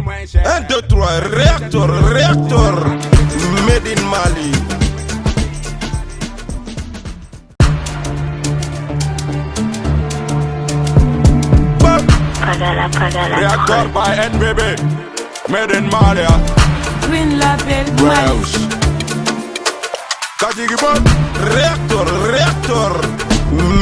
1, 2, 3, réacteur, made in Mali. Réacteur by NBB, made in Mali. Green Label Mali. Réacteur,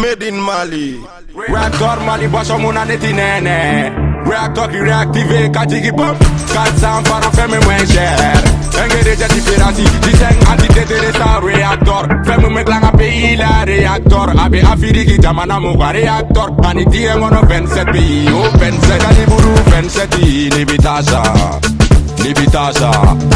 made in Mali. Réacteur Mali, boisson mon année nene. Réacteur qui réactivé, Kadigi Pop. 400 par an, fait moins cher. Engagé déjà différence, diseng anti-terrorista réacteur. Fais-moi mettre la pays, la réacteur. Abe Afiriki, Jamana Mouga réacteur. Aniti et mono 27 pays, oh 27 Alibourou, 27 pays, Nibitasa. Nibitasa.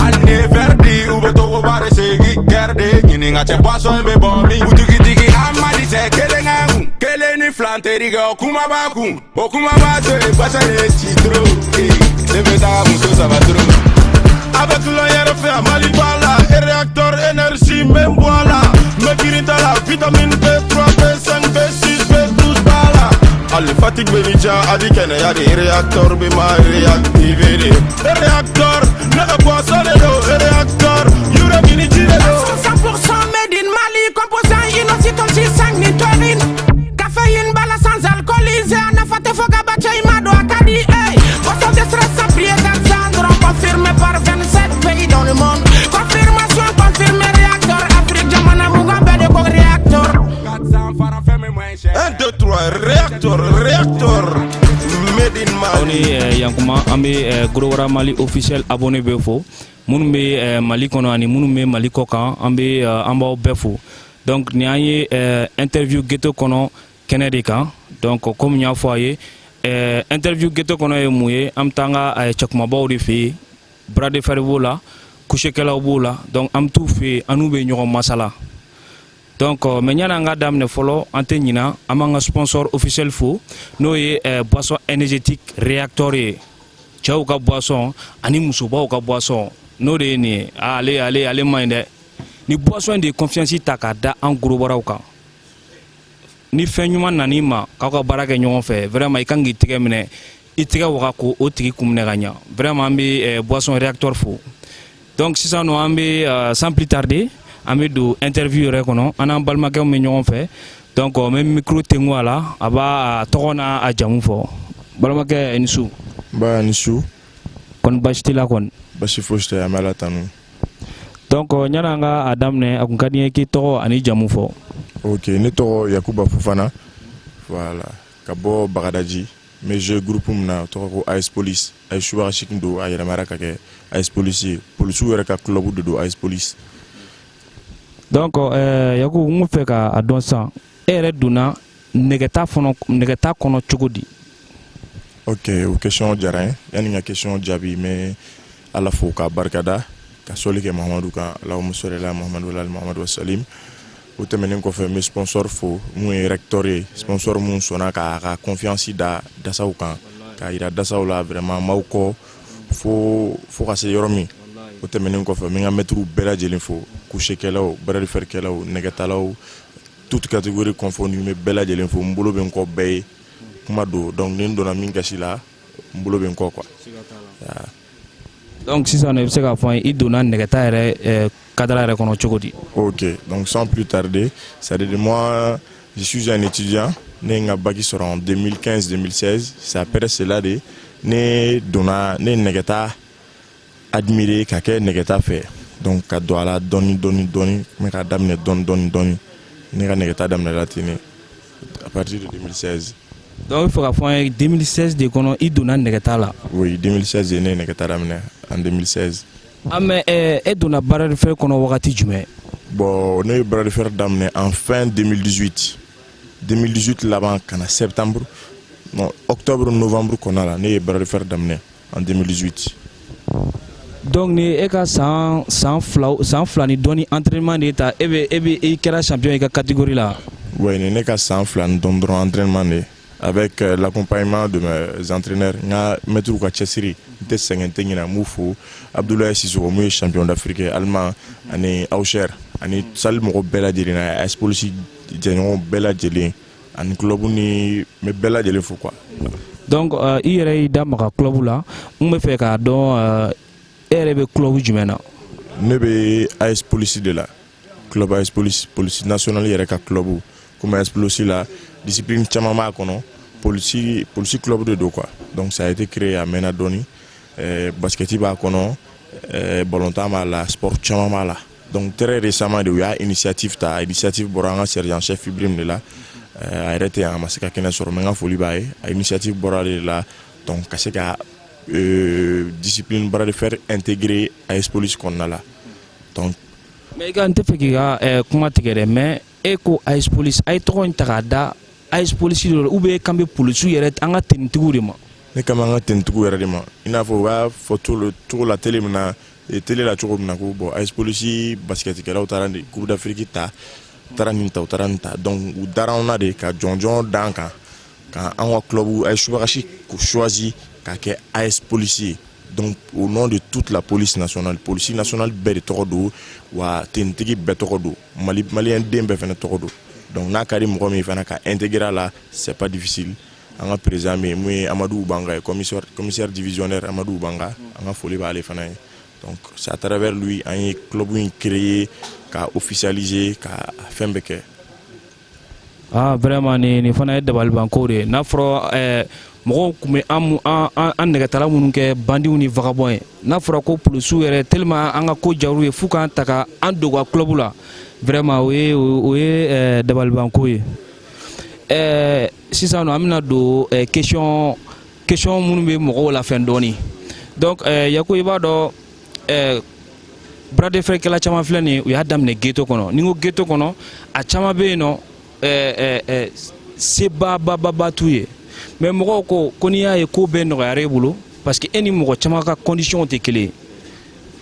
Anne Verdi, Ubeto Bare Segi, Gerde, Gininga Chepaso, Bebomi, Utukitiki, Amadi, Kelengang, Keleni Flanteriga, Okumabaku, Okumabase, Basane, Chitro, Nebeta, Musso Savatro. Avec l'air fait à Malibala, et réacteur énergie, même voilà. Me guérita la vitamine B3, B5, B6, B12, bala. Allez, fatigue Benija, Adikene, Yadi, réacteur, Bima, réactivé. Réacteur, n'a pas ça, le réacteur, Yura Biniti, 100% made in Mali, composant inositosi, sanguine, caféine, bala sans alcoolisé, anafate foga bacha imado akadi, hey. Boisson de stress sans prier d'Alexandre, confirmé par 27 pays dans le monde. Confirmation confirmée, réacteur, Afrique, Jamana, Mugambe, de Kog réacteur. 1, 2, 3, réacteur, made in Mali. On est Yankuma, ambe Growara Mali officiel abonné befo. Mounbe Mali kono ani mounbe Mali koka, ambe amba befo. Donc ni anye interview ghetto kono Kenedeka. Donc comme nya foyer interview ghetto kono e mouye am tanga chakma bawri fi brade fervola coucher kala bola. Donc am tout fait anoube nyoro masala. Donc menyana nga damne folo antenina amanga sponsor officiel fo no ye boisson énergétique réacteur chaw ka boisson ani musuba ka boisson no de ni allez minde ni boisson de confiance takada en gros baraka ni fenyuma nanima ka baraka nyon fait vraiment ikangi tigemne itiga waka ko o tigi kumne ganya vraiment ambi boisson réacteur fo. Donc si ça no ambi sans plus tarder ambi do interview rekono ana balmake me nyon fait. Donc même micro tengo ala aba tokona a jamu fo balmake nisu ba nisu kon bastila kon bashi foste amala tanu. Donc nyana nga adamne akunkani ki to ani jamu fo. OK, ne to Yakuba Fofana. Voilà, kabo Bagadaji. Mais je groupe mna to ko AS Police, ay shuwa shikindo ay ramara kake AS Police, police wera ka club do AS Police. Donc Yakubu mu fe ka adonsa ere duna negeta kono chugodi. OK, o question jarin, yani nga question jabi mais à la fois ka barkada ka solike Mahamadou ka la musore Muhammadu Salim. O temenen ko fe mes sponsor fo mu rectoré sponsor mu sona ka confiance da saw kan ka ira da saw la vraiment mawko fo ka se yoromi o temenen ko fe mi nga mettre bela jelen fo coucher kelaw bera faire kelaw negatalaw toute catégorie confondue mais bela jelen fo mbolo ben ko bay kuma do donc nin dona min gasila mbolo ben ko quoi. Donc si ça ne se ka fon i dona negata ere cadre rekono chogodi. OK, donc sans plus tarder, ça de moi je suis un étudiant né nga baki sera en 2015-2016, c'est après cela de né dona né negata admirer kake negata fait. Donc ka do ala doni mais ka damne don né ka negata damne latine à partir de 2016. Donc il faut qu'à fond 2016 de kono i dona negata la. Oui, 2016 né negata damne en 2016. Ah mais et dona barre faire kono wakati jume. Bon, on a eu bras de fer d'amener en fin 2018. 2018 là-bas, en septembre, non, octobre, novembre, qu'on a là, on a eu bras de fer d'amener en 2018. Donc, ni eka sans flani doni entraînement d'état, et kera champion eka catégorie là. Oui, on a sans flani doni entraînement avec l'accompagnement de mes entraîneurs. Nga mettre ka chessiri, te sengente ngina mufu, Abdoulaye Sissoko, moi champion d'Afrique allemand, ani Aucher. Ani sal mo bela jeli na AS Police jengo bela jeli an club ni me bela jeli fo quoi. donc i yɛrɛ y'i da maga club la n bɛ fɛ k'a dɔn e yɛrɛ bɛ club jumɛn na. ne bɛ AS Police de la club AS Police police nationale yɛrɛ ka club comme AS Police la discipline caman b'a kɔnɔ police club de do quoi donc ça a été créé à mɛnna dɔɔni basket b'a kɔnɔ ballontan b'a la sport caman b'a la donc très récemment de u y'a initiative ta initiative bɔra an ka sergent chef Ibrahim de la a yɛrɛ tɛ yan a ma se ka kɛnɛ sɔrɔ mais n ka foli b'a ye a initiative bɔra de la donc ka se ka discipline bras de fer intégré AS Police kɔnɔna la donc. mais i ka n tɛ fɛ k'i ka kuma tigɛ dɛ mais e ko AS Police a ye tɔgɔ in ta k'a da AS Police de la ou bien kan bɛ polisiw yɛrɛ an ka tenitigiw de ma. ne kama an ka tenitigiw yɛrɛ de ma i n'a fɔ u b'a fɔ cogo la télé min na télé la cogo min na ko bon AS Police basketikɛlaw taara de Coupe d'Afrique ta u taara nin ta u taara nin ta donc u dara anw na de ka jɔnjɔn d'an kan ka an ka club AS Subagashi choisi ka kɛ AS Police ye donc au nom de toute la police nationale bɛɛ de tɔgɔ don wa tenitigi bɛɛ tɔgɔ don maliyɛn den bɛɛ fana tɔgɔ don donc n'a ka di mɔgɔ min fana ka intégrer la c'est pas difficile an ka président min mun ye Amadou Banga ye commissaire divisionnaire Amadou Banga an ka foli b'ale fana ye donc c'est à travers lui an ye club in créé ka officialiser ka fɛn bɛɛ kɛ. vraiment ni fana ye dabalibanko de ye n'a fɔra mɔgɔw tun bɛ an nɛgɛtala minnu kɛ bandiw ni vagabond ye n'a fɔra ko polisiw yɛrɛ tellement an ka ko jaru ye f'u k'an ta ka an dogo a club la vraiment o ye dabalibanko ye. sisan nɔ an bɛna don question minnu bɛ mɔgɔw la fɛn dɔɔni donc Yaku i b'a dɔn bras de fer kɛla caman filɛ nin ye u y'a daminɛ ghetto kɔnɔ ni n ko ghetto kɔnɔ a caman bɛ yen nɔ sebaba t'u ye mais mɔgɔw ko n'i y'a ye ko bɛɛ nɔgɔyara e bolo parce que e ni mɔgɔ caman ka condition tɛ kelen ye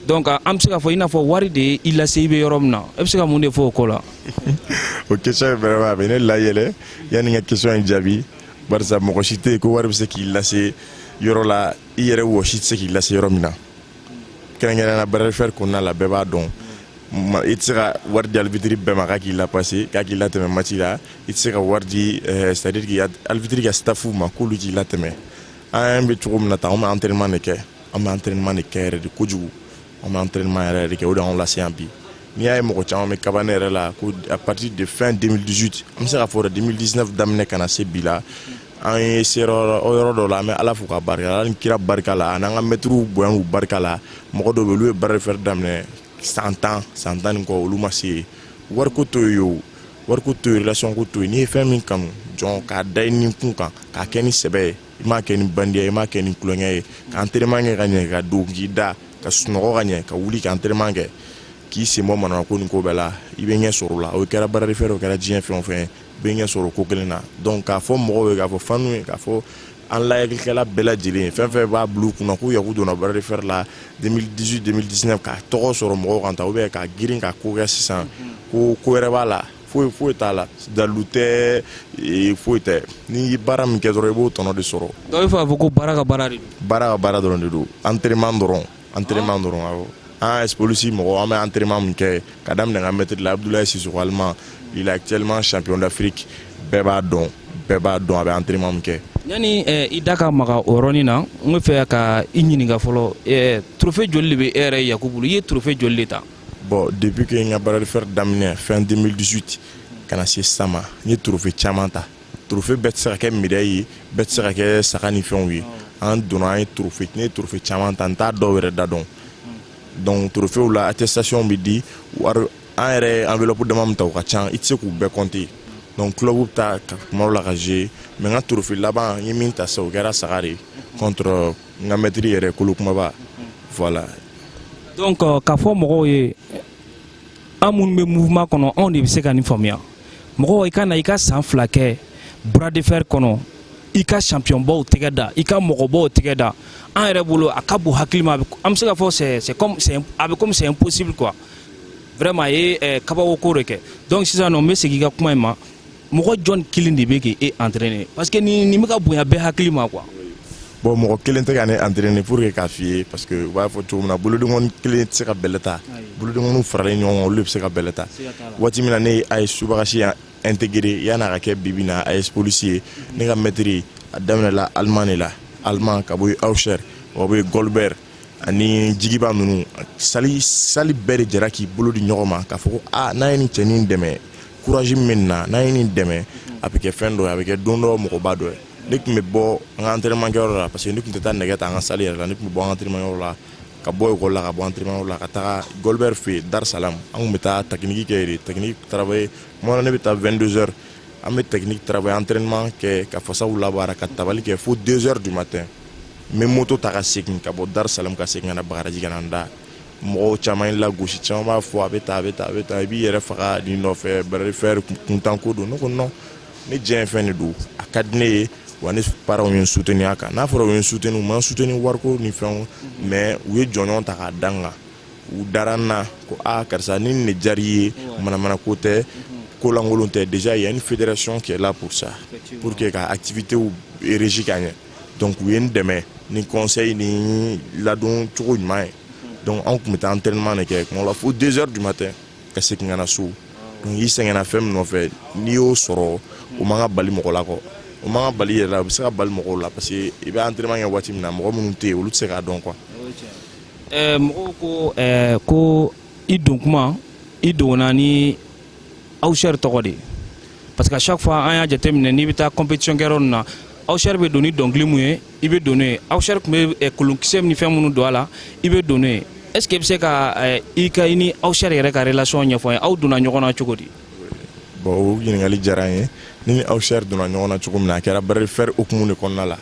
donc an bɛ se k'a fɔ i n'a fɔ wari de i lase i bɛ yɔrɔ min na e bɛ se ka mun de fɔ o ko la. o question ye vraiment a bɛ ne layɛlɛ yanni n ka question in jaabi barisa mɔgɔ si tɛ yen ko wari bɛ se k'i lase yɔrɔ la i yɛrɛ wɔsi tɛ se k'i lase yɔrɔ min na kɛrɛnkɛrɛnnenya bras de fer kɔnɔna la bɛɛ b'a dɔn i tɛ se ka wari di arbitre bɛɛ ma k'a k'i lapasser k'a k'i latɛmɛ match la i tɛ se ka wari di c'est à dire que arbitre ka staff ma k'olu k'i latɛmɛ an bɛ cogo min na tan an bɛ entraînement de kɛ yɛrɛ de kojugu an bɛ entraînement yɛrɛ de kɛ o de y'anw lase yan bi n'i y'a ye mɔgɔ caman bɛ kaba ne yɛrɛ la ko à partir de fin 2018 an bɛ se k'a fɔ 2019 daminɛ ka na se bi la an ye sera o yɔrɔ dɔ la an bɛ Ala fo ka barika la ni kira barika la ani an ka mɛtiriw bonya k'u barika la mɔgɔ dɔw bɛ olu ye bras de fer daminɛ san tan ni kɔ olu ma se yen wariko to ye o wariko to ye relation ko to ye n'i ye fɛn min kanu jɔn k'a da i ni kun kan k'a kɛ ni sɛbɛ ye i m'a kɛ ni bandiya ye i m'a kɛ ni kulonkɛ ye ka entraînement kɛ ka ɲɛ ka don k'i da ka sunɔgɔ ka ɲɛ ka wuli ka entraînement kɛ k'i sen bɔ manamana ko nin ko bɛɛ la i bɛ ɲɛ sɔrɔ o la o kɛra bras de fer o kɛra diɲɛ fɛn o fɛn i bɛ ɲɛ sɔrɔ ko kelen na donc k'a fɔ mɔgɔw ye k'a fɔ fanu ye k'a fɔ an layɛlikɛla bɛɛ lajɛlen ye fɛn fɛn b'a bila u kunna k'u Yaku donna bras de fer la 2018 2019 k'a tɔgɔ sɔrɔ mɔgɔw kan ta ou bien ka girin ka ko kɛ sisan ko wɛrɛ b'a la foyi t'a la dalu tɛ foyi tɛ ni baara min kɛ dɔrɔn i b'o tɔnɔ de sɔrɔ. donc i f'a fɔ ko baara ka baara de don. baara ka baara dɔrɔn de don entraînement dɔrɔn awɔ an AS Police mɔgɔ an bɛ entraînement min kɛ ka daminɛ n ka maître la Abdoulaye Sissoko Alima il est actuellement champion d'Afrique bɛɛ b'a dɔn a bɛ entraînement min kɛ. yani i da ka maga o yɔrɔnin na n bɛ fɛ ka i ɲininka fɔlɔ trophée joli de bɛ e yɛrɛ Yaku bolo i ye trophée joli de ta. bon depuis que n ka bras de fer daminɛ fin 2018 ka na se sisan ma n ye trophée caman ta trophée bɛɛ tɛ se ka kɛ médaille ye bɛɛ tɛ se ka kɛ saga ni fɛnw ye an donna an ye trophée caman ta n t'a dɔw yɛrɛ da dɔn donc trophée la attestation bɛ di wari an yɛrɛ enveloppe dama min ta o ka ca i tɛ se k'u bɛɛ compter donc club bɛ taa kuma dɔ la ka jouer mais n ka trophée laban n ye min ta sisan o kɛra saga de contre n ka maître yɛrɛ Kolo Kumaba voilà. donc k'a fɔ mɔgɔw ye an minnu bɛ mouvement kɔnɔ anw de bɛ se ka nin faamuya mɔgɔw i ka na i ka san 2 kɛ bras de fer kɔnɔ i ka champion baw tɛgɛ da i ka mɔgɔbaw tɛgɛ da an yɛrɛ bolo a ka bon hakili ma an bɛ se ka fɔ c'est comme c'est impossible quoi vraiment a ye kabako ko de kɛ donc sisan nɔ n bɛ segin i ka kuma in ma mɔgɔ jɔn kelen de bɛ k'e entraîner parce que nin bɛ ka bonya bɛɛ hakili ma quoi. bon mɔgɔ kelen tɛ ka ne entraîner pour que k'a f'i ye parce que u b'a fɔ cogo min na bolodengɔni kelen tɛ se ka bɛlɛ ta bolodengɔniw faralen ɲɔgɔn kan olu de bɛ se ka bɛlɛ ta waati min na ne ye AS Subagashi intégré yan'a ka kɛ bibi na AS Police ye ne ka maître a daminɛla Allemagne la Allemand ka bɔ Auxerre o bɛ Goldberg ani jigiba ninnu sali bɛɛ de jɛra k'i bolo di ɲɔgɔn ma k'a fɔ ko n'a ye nin cɛnin dɛmɛ courage min na n'a ye nin dɛmɛ a bɛ kɛ fɛn dɔ ye a bɛ kɛ don dɔ mɔgɔba dɔ ye ne tun bɛ bɔ an ka entraînement kɛyɔrɔ la parce que ne tun tɛ taa nɛgɛ ta an ka salle yɛrɛ la ne tun bɛ bɔ an ka entraînement yɔrɔ la ka bɔ école la ka bɔ entraînement yɔrɔ la ka taga Goldberg fɛ yen Dar Salam an tun bɛ taa technique kɛ yen technique travailler moi ne bɛ taa 22h an bɛ technique travailler entraînement kɛ ka fasaw labaara ka tabali kɛ fo 2h du matin n bɛ moto ta ka segin ka bɔ Dar Salam ka segin ka na Bagadaji ka na n da mɔgɔw caman ye lagosi caman b'a fɔ a bɛ tan i b'i yɛrɛ faga nin nɔfɛ bari faire kuntanko don ne ko non ne diɲɛ fɛn de don a ka di ne ye wa ne parents ye n soutenir a kan n'a fɔra u ye n soutenir u ma n soutenir wariko ni fɛnw mais u ye jɔnjɔn ta k'a da n kan u dara n na ko karisa ni nin de diyar'i ye manamana ko tɛ ko lankolon tɛ déjà il y a une fédération qui est là pour ça pour que ka activité régie ka ɲɛ donc u ye n dɛmɛ ni conseil ni ladon cogo ɲuman ye donc an tun bɛ taa entraînement de kɛ kuma la fo 2h du matin ka segin ka na so donc i sɛgɛnna fɛn min nɔfɛ n'i y'o sɔrɔ o man ka bali mɔgɔ la kɔ o man ka bali yɛrɛ la o bɛ se ka bali mɔgɔw la parce que i bɛ entraînement kɛ waati min na mɔgɔ minnu tɛ yen olu tɛ se k'a dɔn quoi. mɔgɔw ko ko i don kuma i donna ni Auxerre tɔgɔ de parce que à chaque fois an y'a jateminɛ n'i bɛ taa compétition kɛ yɔrɔ ninnu na Auxerre bɛ don ni dɔnkili mun ye i bɛ don n'o ye Auxerre tun bɛ kolonkisɛ ni fɛn minnu don a la i bɛ don n'o ye est ce que i bɛ se ka i ni Auxerre yɛrɛ ka relation ɲɛfɔ an ye aw donna ɲɔgɔn na cogo di. bon o ɲininkali diyara n ye ni Auxerre donna ɲɔgɔn na cogo min na a kɛra bari faire hukumu de kɔnɔna la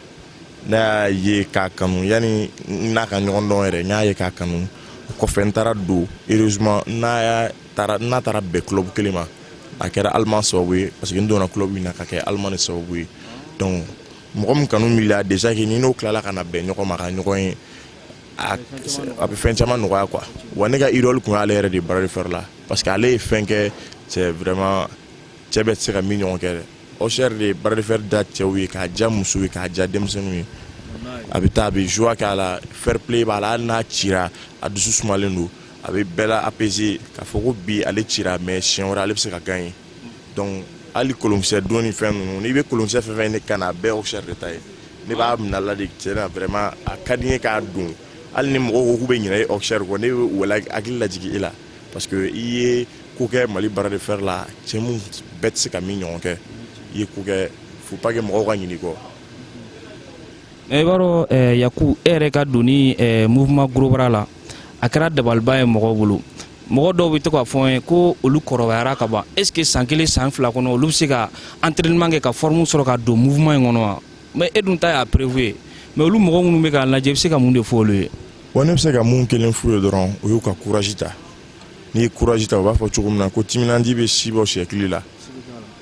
ne y'a ye k'a kanu yanni n'a ka ɲɔgɔn dɔn yɛrɛ n y'a ye k'a kanu o kɔfɛ n taara don heureusement n'a taara bɛn club kelen ma a kɛra Allemand sababu ye parce que n donna club in na ka kɛ Allemand de sababu ye donc mɔgɔ min kanu b'i la déjà que ni n'o tilala ka na bɛn ɲɔgɔn ma ka ɲɔgɔn ye a bɛ fɛn caman nɔgɔya quoi wa ne ka idole tun y'ale yɛrɛ de bras de fer la parce que ale ye fɛn kɛ c'est vraiment cɛ bɛɛ tɛ se ka min ɲɔgɔn kɛ dɛ Auxerre de bras de fer da cɛw ye k'a diya musow ye k'a diya denmisɛnninw ye a bɛ taa a bɛ joie k'a la fair play b'a la hali n'a cira a dusu sumalen don a bɛ bɛɛ la apaiser k'a fɔ ko bi ale cira mais siɲɛ wɛrɛ ale bɛ se ka gagner donc hali kolonkisɛ don ni fɛn ninnu n'i bɛ kolonkisɛ fɛn fɛn ne kan na a bɛɛ Auxerre de ta ye ne b'a minɛ la de tiɲɛna vraiment a ka di n ye k'a don hali ni mɔgɔw ko k'u bɛ ɲinɛ Auxerre kɔ ne bɛ hakili lajigin e la parce que i ye ko kɛ Mali bras de fer la cɛ mun bɛɛ tɛ se ka min ɲɔgɔn kɛ i ye ko kɛ faut pas que mɔgɔw ka ɲinɛ i kɔ. i b'a dɔn Yaku e yɛrɛ ka donni mouvement Gros Bras la a kɛra dabaliba ye mɔgɔw bolo mɔgɔ dɔw bɛ to k'a fɔ n ye ko olu kɔrɔbayara ka ban est ce que san kelen san fila kɔnɔ olu bɛ se ka entraînement kɛ ka forme sɔrɔ ka don mouvement in kɔnɔ wa mais e dun ta y'a prévu ye mais olu mɔgɔ minnu bɛ k'a lajɛ i bɛ se ka mun de fɔ olu ye. wa ne bɛ se ka mun kelen f'u ye dɔrɔn o y'u ka courage ta n'i ye courage ta u b'a fɔ cogo min na ko timinandi bɛ si bɔ siyɛkili la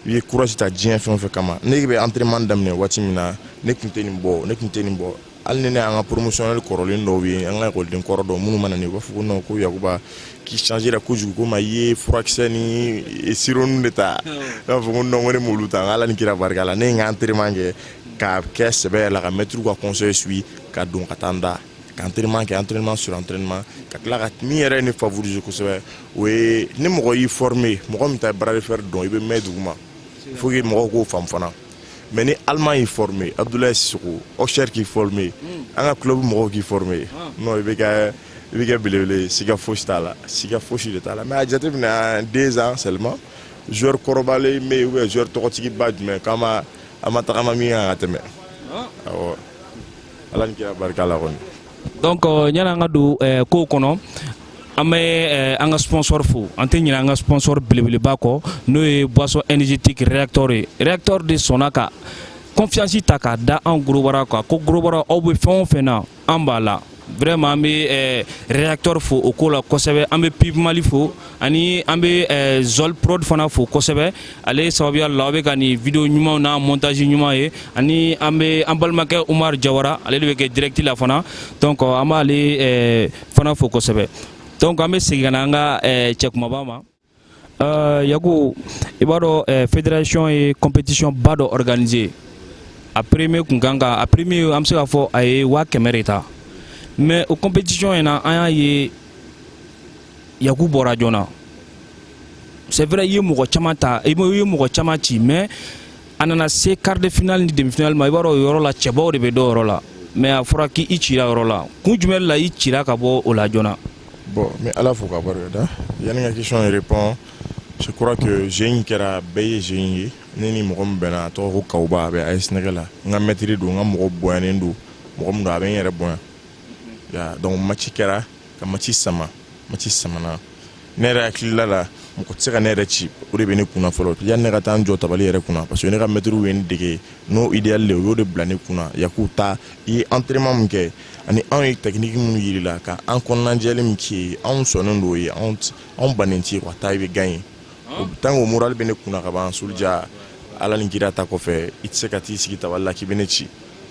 i ye courage ta diɲɛ fɛn o fɛn kama ne bɛ entraînement daminɛ waati min na ne tun tɛ nin bɔ hali ni ne y'an ka promotionnel kɔrɔlen dɔw ye an ka ekɔliden kɔrɔ dɔw minnu mana nin u b'a fɔ ko non ko Yakuba k'i changera kojugu ko ma i ye furakisɛ ni sirop de ta ne b'a fɔ ko non ko ne m'olu ta ala ni kira barika la ne ye n ka entraînement kɛ k'a kɛ sɛbɛ yɛrɛ la ka maître ka conseil suit ka don ka taa n da ka entraînement kɛ entraînement sur entraînement ka tila ka min yɛrɛ ye ne favoriser kosɛbɛ o ye ni mɔgɔ y'i former mɔgɔ min ta bras de fer dɔn i bɛ mɛn duguma il faut que mɔgɔw k'o faamu fana mais ni Allemand y'i former Abdoulaye Sissoko Auxerre k'i former an ka club mɔgɔw k'i former non i bɛ kɛ belebele siga fosi t'a la siga fosi de t'a la mais a jateminɛ 2 ans seulement joueur kɔrɔbalen bɛ yen ou bien joueur tɔgɔtigiba jumɛn k'an ma tagama min kan ka tɛmɛ awɔ ala ni kira barika la kɔni. donc ɲani an ka don kow kɔnɔ an bɛ an ka sponsor fo an tɛ ɲinɛ an ka sponsor belebeleba kɔ n'o ye boisson énergétique réacteur ye réacteur de sɔnna ka confiance ta k'a da an Gros Bras kan ko Gros Bras aw bɛ fɛn o fɛn na an b'a la vraiment an bɛ réacteur fo o ko la kosɛbɛ an bɛ PIB Mali fo ani an bɛ Zol Prod fana fo kosɛbɛ ale sababuya la aw bɛ ka nin video ɲumanw n'a montage ɲuman ye ani an bɛ an balimakɛ Umar Jawara ale de bɛ kɛ direct la fana donc an b'ale fana fo kosɛbɛ. donc an bɛ segin ka na an ka cɛ kumaba ma Yaku i b'a dɔn fédération ye compétition ba dɔ organiser a premier kun kan ka a premier an bɛ se k'a fɔ a ye 500 de ta mais o compétition in na an y'a ye Yaku bɔra joona c'est vrai i ye mɔgɔ caman ta i ye mɔgɔ caman ci mais anana se quart de finale ni demi finale ma ibaro yoro la cɛbaw de bɛ dɔ yɔrɔ la mais a fɔra ki i cira yɔrɔ la kun jumɛn la i cira ka bɔ o la joona. Bon, mais à la fois il y a une question et répond. Je crois que j'ai une kera beye j'ai une ni mogom bena to ko kauba be ay Sénégal nga maîtrise do nga mogo boyanen do mogom do aben yere boyan ya donc match kera ka match sama na nere akilla la moko tsega nere chi o de bene kuna folo ya ne gata njo tabali yere kuna parce que ne ga maîtrise wen dege no idéal le yo de blane kuna yakuta i entraînement mke ani an technique mun yiri la ka an konnan jeli mki an sonon do yi an banenti ko ta be gagner tango moral bene kuna ka ban sulja ala ni gira ta ko fe itse ka ti sigi ta walla ki bene ci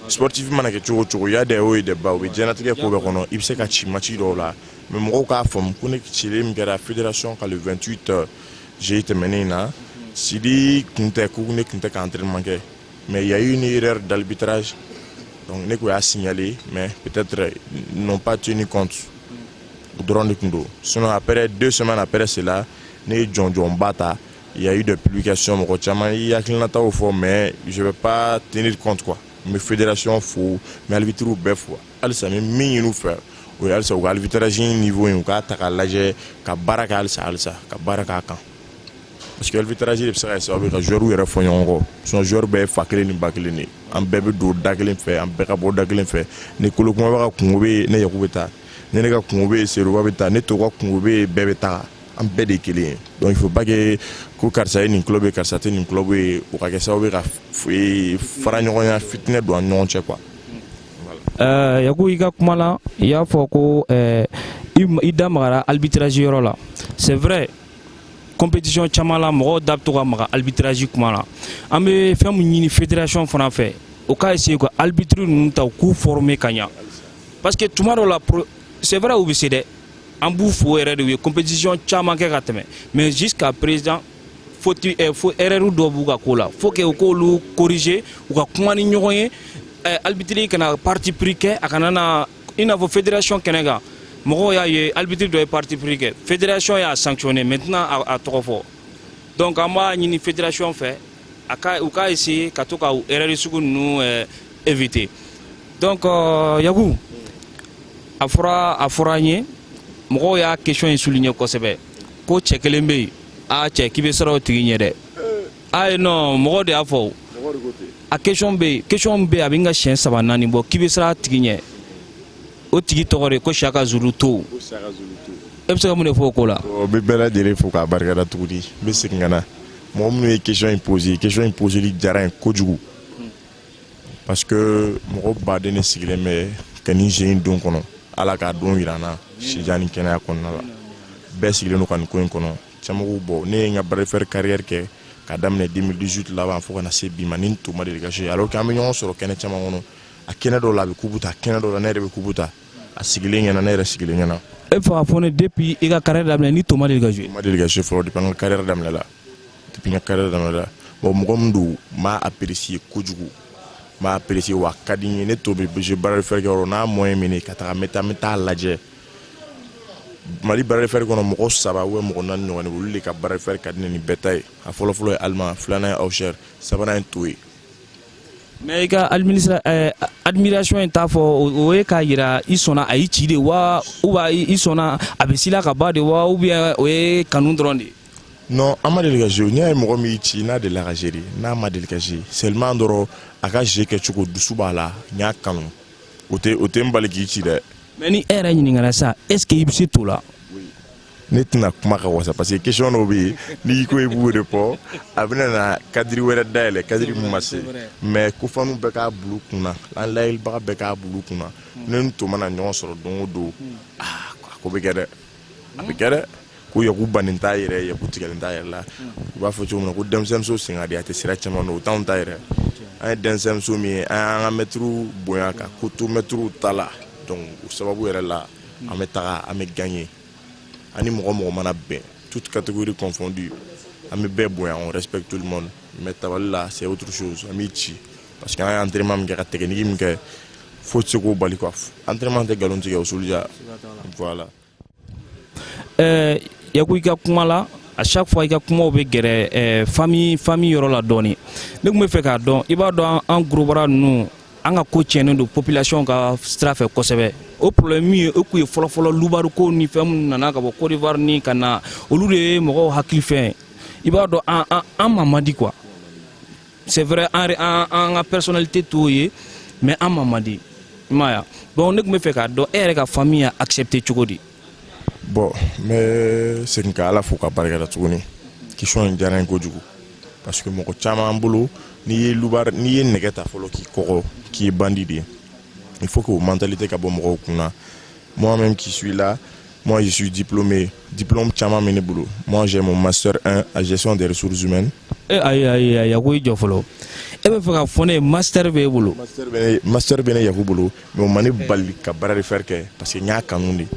sportif mana ke chogo ya de o de ba o be jenatige ko be kono ibse ka ci match do la mais mo ka fam ko ne ci le mgara fédération ka le 28 j'ai été mené na sidi kunte ku ne kunte ka entraînement ke mais il y a eu une erreur d'arbitrage donc ne ko a signalé mais peut-être n'ont pas tenu compte drone de kundo sinon après 2 semaines après cela ne John Bata il y a eu des publications mon chama il y a clinata au fond mais je vais pas tenir compte quoi mes fédérations fou mais arbitre ou bef quoi alsa mais mi nous faire oui alsa ou arbitrage niveau un ka ta laje ka baraka alsa ka baraka kan parce que arbitrage il sera ça avec joueur ou yere fonyon son joueur be fakle ni bakle ni am bebe do dakle fait am beka bo dakle fait ne kolo ko ba ka kungobe ne yakubeta ne ne ka kungobe se ro ba beta ne to ka kungobe bebe ta en bête de kélé donc il faut pas que Karsa ni club Karsa ni club ou ka ça ou ka fara ɲɔgɔnya fitne do ɲɔgɔn cɛ quoi voilà yaku i ka kuma la i y'a fɔ ko i da magara arbitrage yɔrɔ la c'est vrai compétition caman la mɔgɔw da bɛ to ka maga arbitrage kuma la an bɛ fɛn min ɲini fédération fana fɛ o ka essayer ka arbitre ninnu ta k'u former ka ɲa parce que tuma dɔ la c'est vrai u bɛ se dɛ an b'u fo yɛrɛ de u ye compétition caman kɛ ka tɛmɛ mais jusqu'à présent faut erreur dɔ b'u ka ko la faut que u k'olu corriger u ka kuma ni ɲɔgɔn ye arbitre kana parti pris kɛ a kana na i n'a fɔ fédération kɛnɛ kan mɔgɔw y'a ye arbitre dɔ ye parti pris kɛ fédération y'a sanctionné maintenant a tɔgɔ fɔ donc an b'a ɲini fédération fɛ u ka essayer ka to ka erreur sugu ninnu éviter donc Yagu a fɔra an ye mɔgɔw y'a question in souligner kosɛbɛ ko cɛ kelen bɛ yen cɛ k'i bɛ siran o tigi ɲɛ dɛ non mɔgɔ de y'a fɔ a question bɛ yen a bɛ n ka siɲɛ 3 4 bɔ k'i bɛ siran a tigi ɲɛ o tigi tɔgɔ de ko Saka Zulu to e bɛ se ka mun de fɔ o ko la. o bɛ bɛɛ lajɛlen fo k'a barikada tuguni n bɛ segin ka na mɔgɔ minnu ye question in poseli diyara n ye kojugu parce que mɔgɔ baden de sigilen bɛ ka nin jeu in don kɔnɔ ala k'a don yira n na sija ni kɛnɛya kɔnɔna la bɛɛ sigilen don ka nin ko in kɔnɔ caman ko bɔ ne ye n ka barifɛri carrière kɛ ka daminɛ 2018 laban fo ka na se bi ma ni to ma deli ka jouer alors que an bɛ ɲɔgɔn sɔrɔ kɛnɛ caman kɔnɔ a kɛnɛ dɔw la a bɛ kubu ta kɛnɛ dɔw la ne yɛrɛ bɛ kubu ta a sigilen ɲɛna ne yɛrɛ sigilen ɲɛna. e fɛ ka fɔ ne depuis i ka carrière daminɛ ni to ma deli ka jouer. ma deli ka jouer fɔlɔ depuis n ka carrière daminɛ la bon mɔgɔ min don m'a apprécier kojugu m'a apprécier wa ka di n ye ne to bɛ jouer barifɛri kɛ yɔrɔ n'a moyen min ka taga n bɛ taa lajɛ Mali barifɛri kɔnɔ mɔgɔ 3 ou mɔgɔ 4 ɲɔgɔn olu de ka barifɛri ka di ne ni bɛɛ ta ye a fɔlɔfɔlɔ ye Allemand filanan ye Auxerre sabanan ye Toye. mais i ka admiration in t'a fɔ o ye k'a yira i sɔnna a y'i ci de wa ou bien i sɔnna a bɛ sila ka ba de wa ou bien o ye kanu dɔrɔn de. non an ma deli ka jouer n'i y'a ye mɔgɔ min y'i ci n'a delila ka jouer n'a ma deli ka jouer seulement dɔrɔn a ka jeu kɛcogo dusu b'a la n y'a kanu o tɛ n bali k'i ci dɛ. mais ni e yɛrɛ ɲininkara sa est ce que i bɛ se to la. ne tɛna kuma ka wasa parce que question dɔw bɛ yen n'i ko i b'o de fɔ a bɛna na kadiri wɛrɛ dayɛlɛ kadiri min ma se mais ko fanu bɛɛ k'a bulu kunna an layɛlibaga bɛɛ k'a bulu kunna ne ni to mana ɲɔgɔn sɔrɔ don o don ko bɛ kɛ dɛ a bɛ kɛ dɛ ko yaku bannen t'a yɛrɛ yaku tigɛlen t'a yɛrɛ la u b'a fɔ cogo min na ko denmisɛnninmuso sen ka di a tɛ sira caman don o t'anw ta yɛrɛ an ye denmisɛnninmuso min ye an y'an ka mɛtiriw bonya ka ko to mɛtiriw ta la donc o sababu yɛrɛ la an bɛ taga an bɛ gagner ani mɔgɔ mana bɛn toute catégorie confondue an bɛ bɛɛ bonya on respecte tout le monde mais tabali la c'est autre chose an b'i ci parce que an ye entraînement min kɛ ka technique min kɛ fo tɛ se k'o bali quoi entraînement tɛ nkalon tigɛ o soldiya voilà. Yaku i ka kuma la à chaque fois i ka kumaw bɛ gɛrɛ famille yɔrɔ la dɔɔni ne tun bɛ fɛ k'a dɔn i b'a dɔn an gorobara ninnu an ka ko tiɲɛnen don population ka sira fɛ kosɛbɛ o problème min ye o kun ye fɔlɔfɔlɔ lubari ko ni fɛn minnu nana ka bɔ Côte d'Ivoire ni ka na olu de ye mɔgɔw hakili fɛn i b'a dɔn an ma mandi quoi c'est vrai an ka personnalité t'o ye mais an ma mandi i m'a ye bon ne tun bɛ fɛ k'a dɔn e yɛrɛ ka famille y'a accepté cogo di. Bon, mais c'est que ala fo ka barikada tuguni question in diyara n ye kojugu parce que mɔgɔ caman bolo n'i ye nɛgɛ ta fɔlɔ k'i kɔgɔ k'i ye bandit de ye il faut que o mentalité ka bɔ mɔgɔw kunna. Moi-même qui suis là, moi je suis diplôme caman bɛ ne bolo. Moi j'ai mon master 1 à gestion des ressources humaines. Ayi ko i jɔ fɔlɔ e bɛ fɛ ka fɔ ne ye master b'e bolo. Master bɛ ne Yaku bolo mais o ma ne bali ka baara de faire kɛ parce que n y'a kanu de.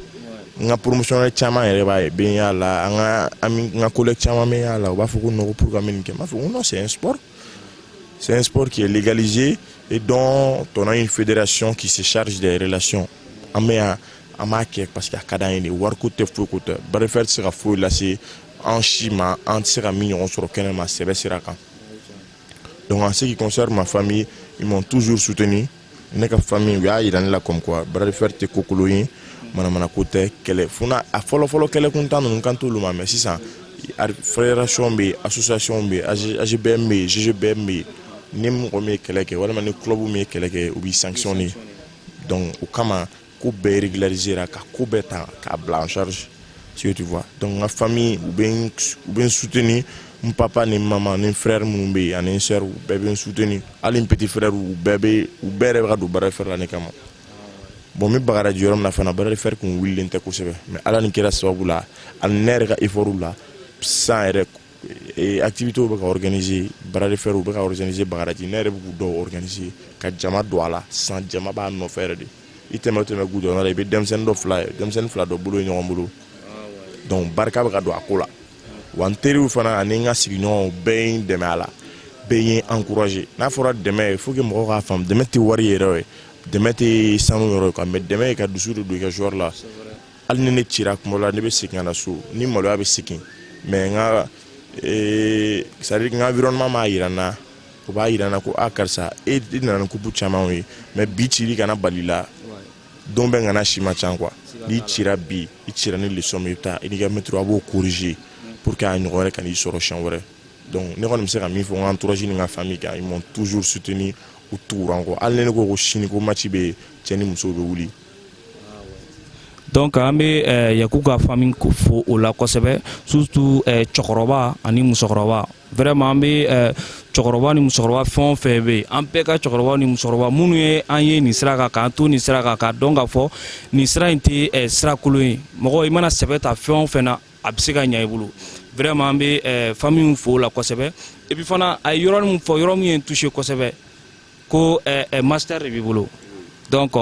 N ka promotionnel caman yɛrɛ b'a ye bɛ y'a la n ka collègue caman bɛ y'a la u b'a fɔ ko non pour ka min kɛ n b'a fɔ ko non c'est un sport qui est légalisé et dont on a une fédération qui se charge des relations an b'a kɛ parce que a ka d'an ye de wariko tɛ foyi ko tɛ baara de faire tɛ se ka foyi lase an si ma an tɛ se ka min ɲɔgɔn sɔrɔ kɛnɛma sɛbɛ sira kan. Donc en ce qui concerne ma famille ils m'ont toujours soutenu ne ka famille u y'a yira ne la comme quoi baara de faire tɛ kokolo ye manamana ko tɛ kɛlɛ funa a fɔlɔfɔlɔ kɛlɛ kuntan ninnu kan t'olu ma mais sisan fédération bɛ yen association bɛ yen AGBM bɛ yen GGBM bɛ yen ni mɔgɔ min ye kɛlɛ kɛ walima ni club min ye kɛlɛ kɛ u b'i sanctionner donc o kama ko bɛɛ régularisera ka ko bɛɛ ta k'a bila en charge si tu vois donc n ka famille u bɛ n soutenir n papa ni maman ni frère minnu bɛ yen ani n sœur u bɛɛ bɛ n soutenir hali n petit frère u bɛɛ yɛrɛ bɛ ka don baara fɛrɛ la ne kama. Bon mi bagaraji yɔrɔ min na fana baara de faire kun wililen tɛ kosɛbɛ mais ala ni kɛra sababu la ani ne yɛrɛ ka effort la san yɛrɛ activité bɛ ka organiser baara de faire u bɛ ka organiser bagaraji ne yɛrɛ bɛ k'u dɔw organiser ka jama don a la san jama b'a nɔfɛ yɛrɛ de i tɛmɛ gu dɔn la i bɛ denmisɛnnin fila dɔ bolo ɲɔgɔn bolo donc barika bɛ ka don a ko la wa n teriw fana ani n ka sigiɲɔgɔnw bɛɛ ye n dɛmɛ a la bɛɛ ye n encourager n'a fɔra dɛmɛ il faut que mɔgɔw k'a faamu dɛmɛ tɛ wari yɛrɛ ye dɛmɛ tɛ sanu yɔrɔ kan mais dɛmɛ ye ka dusu de don i ka joueur la hali ni ne cira kuma la ne bɛ segin ka na so ni maloya bɛ segin mais c'est à dire n ka environnement m'a yira n na o b'a yira n na ko karisa e nana ni coupe caman ye mais bi cili kana bali la don bɛ kana si ma ca quoi n'i cira bi i cira ni leçon min i bɛ taa i n'i ka maître a b'o corriger pour que a ɲɔgɔn wɛrɛ kan'i sɔrɔ siɲɛ wɛrɛ donc ne kɔni bɛ se ka min fɔ n ka entourage ni n ka famille kan ils m'ont toujours soutenu u tugura n kɔ hali ne ko ko sini ko match bɛ cɛ ni muso bɛ wuli. Donc an bɛ Yaku ka famille fo o la kosɛbɛ surtout cɛkɔrɔba ani musokɔrɔba vraiment an bɛ cɛkɔrɔba ni musokɔrɔba fɛn o fɛn bɛ yen an bɛɛ ka cɛkɔrɔba ni musokɔrɔba minnu ye an ye nin sira kan k'an to nin sira kan k'a dɔn k'a fɔ nin sira in tɛ sira kolon ye mɔgɔ i mana sɛbɛ ta fɛn o fɛn na a bɛ se ka ɲɛ i bolo vraiment an bɛ famille fo o la kosɛbɛ et puis fana a ye yɔrɔ min fɔ yɔrɔ min ye n touché kosɛbɛ ko master de b'i bolo donc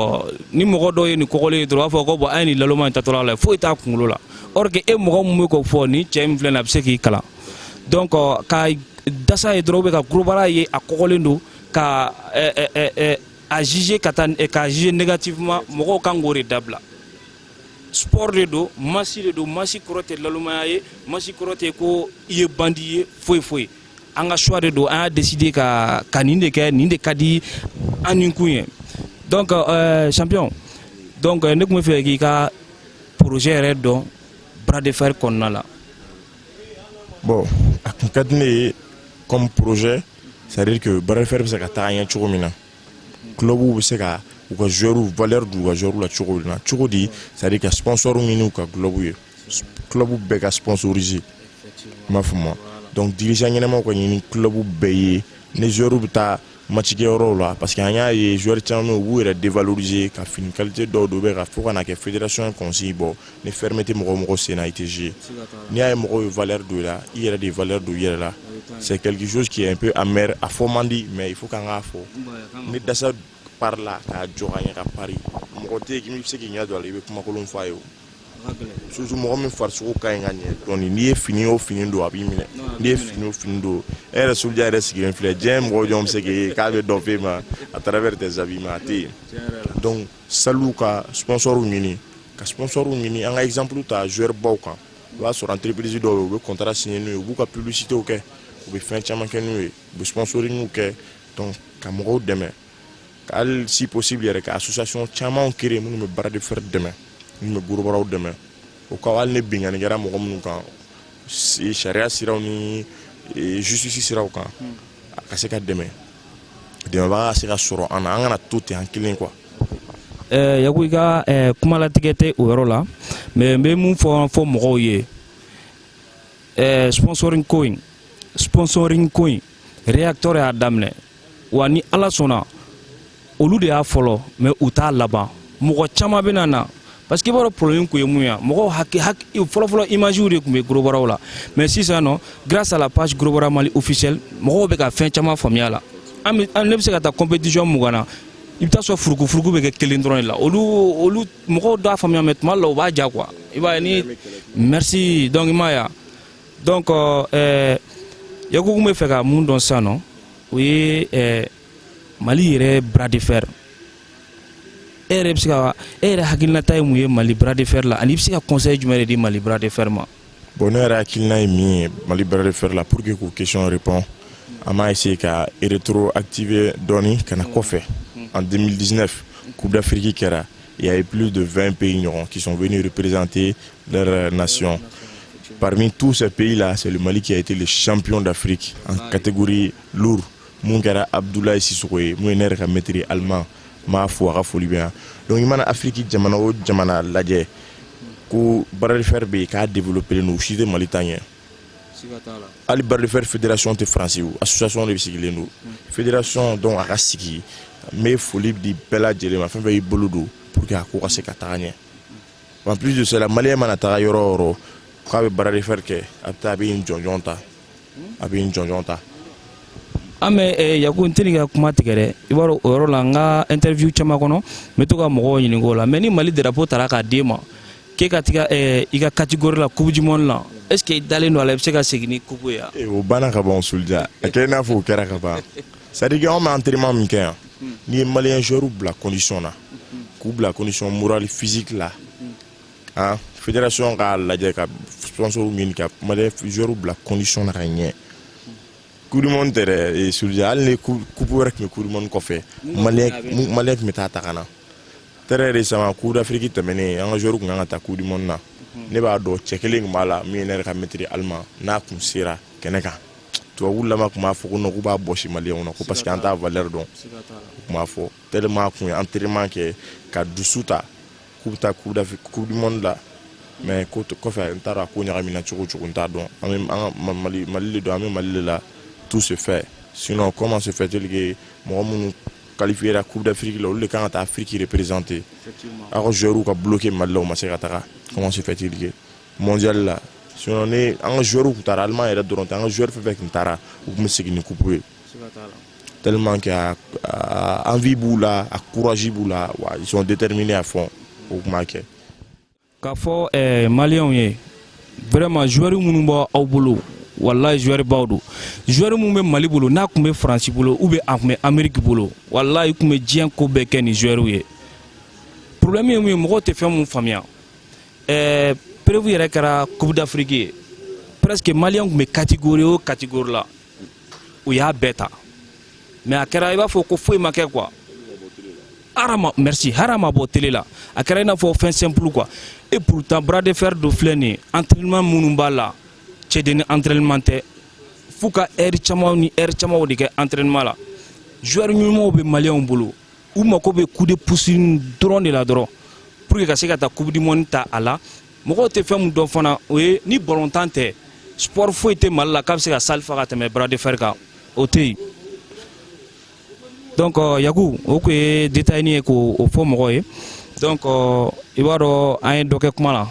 ni mɔgɔ dɔw ye nin kɔgɔlen ye dɔrɔn u b'a fɔ ko bon a ye nin laloma in tatɔla la foyi t'a kunkolo la or que e mɔgɔ min bɛ k'o fɔ nin cɛ min filɛ nin a bɛ se k'i kalan donc ka dasa ye dɔrɔn u bɛ ka gorobara ye a kɔgɔlen don ka a juger ka juger négativement mɔgɔw kan k'o de dabila sport de don masi kɔrɔ tɛ lalomaya ye masi kɔrɔ tɛ ko i ye bandi ye foyi an ka choix de don an y'a décider ka nin de kɛ nin de ka di an ni kun ye donc champion donc ne tun bɛ fɛ k'i ka projet yɛrɛ dɔn bras de fer kɔnɔna la. Bon a kun ka di ne ye comme projet c'est à dire que bras de fer bɛ se ka taa ɲɛ cogo min na clubw bɛ se ka u ka joueurs valeur d'u ka joueurs la cogo min na cogo di c'est à dire ka sponsor ɲini u ka clubw ye clubw bɛɛ ka sponsoriser i m'a faamu donc dirigeant ɲɛnamaw ka ɲini clubw bɛɛ ye ni joueurs bɛ taa match kɛyɔrɔw la parce que an y'a ye joueurs caman u b'u yɛrɛ dévaloriser ka fini qualité dɔw don ka fo ka na kɛ fédération consigne bɔ ni ferme tɛ mɔgɔ sen na i tɛ jouer n'i y'a ye mɔgɔw ye valeur don i la i yɛrɛ de ye valeur don i yɛrɛ la c'est quelque chose qui est un peu amer a fɔ man di mais il faut k'an k'a fɔ ni dasa par là k'a jɔ ka ɲɛ ka pari mɔgɔ tɛ yen k'i bɛ se k'i ɲɛ don a la i bɛ kumakolon f'a ye o surtout mɔgɔ min farisogo ka ɲi ka ɲɛ dɔɔni n'i ye fini o fini don a b'i minɛ n'i ye fini o fini don e yɛrɛ soja yɛrɛ sigilen filɛ diɲɛ mɔgɔ jɔn bɛ se k'e k'a bɛ dɔ f'e ma à travers tes habits mais a tɛ yen donc saluw ka sponsor ɲini ka sponsor ɲini an ka exemple ta joueur baw kan i b'a sɔrɔ entreprise dɔw u bɛ contrat signé n'u ye u b'u ka publicité kɛ u bɛ fɛn caman kɛ n'u ye u bɛ sponsoring kɛ donc ka mɔgɔw dɛmɛ hali si possible yɛrɛ ka association caman créer minnu bɛ bras de fer dɛmɛ minnu bɛ gorobaraw dɛmɛ o ka hali ni bingani kɛra mɔgɔ minnu kan sariya siraw ni justice siraw kan a ka se ka dɛmɛ dɛmɛbaga ka se ka sɔrɔ an na an kana to ten an kelen quoi. Yaku i ka kumalatigɛ tɛ o yɔrɔ la mais n bɛ mun fɔ mɔgɔw ye sponsoring ko in réacteur y'a daminɛ wa ni ala sɔnna olu de y'a fɔlɔ mais u t'a laban mɔgɔ caman bɛ na parce que i b'a dɔn problème kun ye mun ye mɔgɔw fɔlɔfɔlɔ images de tun bɛ gorobaraw la mais sisan nɔ grâce à la page Gorobara Mali officielle mɔgɔw bɛ ka fɛn caman faamuya la ne bɛ se ka taa compétition mun na i bɛ taa sɔrɔ furugu bɛ kɛ kelen dɔrɔn de la olu mɔgɔw d'a faamuya mais tuma dɔ la u b'a ja quoi i b'a ye ni merci donc i m'a ye donc Yaku kun bɛ fɛ ka mun dɔn sisan nɔ o ye Mali yɛrɛ bras de fer e yɛrɛ bɛ se ka e yɛrɛ hakilinata ye mun ye Mali bras de fer la ani i bɛ se ka conseil jumɛn de di Mali bras de fer ma. Bon ne yɛrɛ hakilina ye min ye Mali bras de fer la pour que k'o question répond an m'a essayer ka rétroactiver dɔɔni ka na kɔfɛ en 2019 Coupe d'Afrique kɛra il y avait plus de 20 pays ɲɔgɔn qui sont venus représenter leur nation. Parmi tous ces pays-là, c'est le Mali qui a été le champion d'Afrique en catégorie lourde. Mun kɛra Abdoulaye Sissoko ye mun ye ne yɛrɛ ka maître allemand m'a fo a ka foli bɛ yan donc i mana Afrique jamana o jamana lajɛ ko bras de fer bɛ yen k'a développé len don u si tɛ Mali ta ɲɛ hali bras de fer fédération tɛ France ye association de bɛ sigilen don fédération donc a ka sigi n bɛ foli di bɛɛ lajɛlen ma fɛn fɛn y'i bolo don pour que a ko ka se ka taga ɲɛ en plus de cela maliyɛn mana taga yɔrɔ o yɔrɔ k'a bɛ bras de fer kɛ a bɛ taa a bɛ n jɔnjɔn ta an bɛ Yaku n tɛ nin ka kuma tigɛ dɛ i b'a dɔn o yɔrɔ la n ka interview caman kɔnɔ n bɛ to ka mɔgɔw ɲininka o la mais ni Mali drapeau taara k'a d'e ma k'e ka taa i ka catégorie la coupe du monde la est ce que i dalen don a la i bɛ se ka segin ni coupe ye yan. O banna ka ban Souldia a kɛ i n'a fɔ o kɛra ka ban c'est à dire que anw bɛ entraînement min kɛ yan n'i ye maliyɛn joueurs bila condition na k'u bila condition morale physique la fédération k'a lajɛ ka sponsor ɲini ka maliyɛn joueurs bila condition na ka ɲɛ. Coupe du monde tɛ dɛ Souldia hali ni coupe wɛrɛ tun bɛ coupe du monde kɔfɛ maliyɛn tun bɛ taa ta ka na très récemment Coupe d'Afrique tɛmɛnen an ka joueurs tun kan ka taa Coupe du monde na ne b'a dɔn cɛ kelen tun b'a la min ye ne yɛrɛ ka maître allemand n'a tun sera kɛnɛ kan tubabu lama tun b'a fɔ ko non k'u b'a bɔsi maliyɛnw na ko parce que an t'a valeur dɔn u tun b'a fɔ tellement a tun ye entraînement kɛ ka dusu ta k'u bɛ taa Coupe du monde la mais kɔfɛ n t'a dɔn a ko ɲagamina cogo o cogo n t'a dɔn an bɛ Mali de don an bɛ Mali de la tout se fait sinon comment se fait-il que mɔgɔ minnu qualifié la Coupe d'Afrique la olu de kan ka taa Afrique représenter a ka joueurs ka bloqué Mali la u ma se ka taga comment se fait-il que mondial la sinon ni an ka joueurs tun taara Allemagne yɛrɛ dɔrɔn tɛ an ka joueurs fɛn fɛn tun taara u tun bɛ segin ni coupe ye tellement que envie b'u la a courage b'u la wa ils sont déterminés à fond o tun b'a kɛ. K'a fɔ maliyɛnw ye vraiment joueurs minnu b'aw bolo wallahi joueur baw do joueur mun bɛ Mali bolo n'a tun bɛ France bolo ou bien a tun bɛ Amérique bolo wallahi tun bɛ diɲɛ ko bɛɛ kɛ ni joueurs ye problème ye mun ye mɔgɔw tɛ fɛn mun faamuya preuve yɛrɛ kɛra Coupe d'Afrique ye presque maliyɛn tun bɛ catégorie o catégorie la u y'a bɛɛ ta mais a kɛra i b'a fɔ ko foyi ma kɛ quoi merci hara ma bɔ télé la a kɛra i n'a fɔ fɛn simple quoi et pourtant bras de fer do filɛ nin ye entraînement minnu b'a la cɛden ni entraînement tɛ f'u ka heure caman ni heure caman de kɛ entraînement la joueur ɲumanw bɛ maliyɛnw bolo u mako bɛ coup de pouce dɔrɔn de la dɔrɔn pour que ka se ka taa coupe du monde ta a la mɔgɔw tɛ fɛn min dɔn fana o ye ni ballontan tɛ sport foyi tɛ Mali la k'a bɛ se ka salle fa ka tɛmɛ bras de fer kan o tɛ yen donc Yaku o tun ye détail ye k'o fɔ mɔgɔw ye donc i b'a dɔn an ye dɔ kɛ kuma la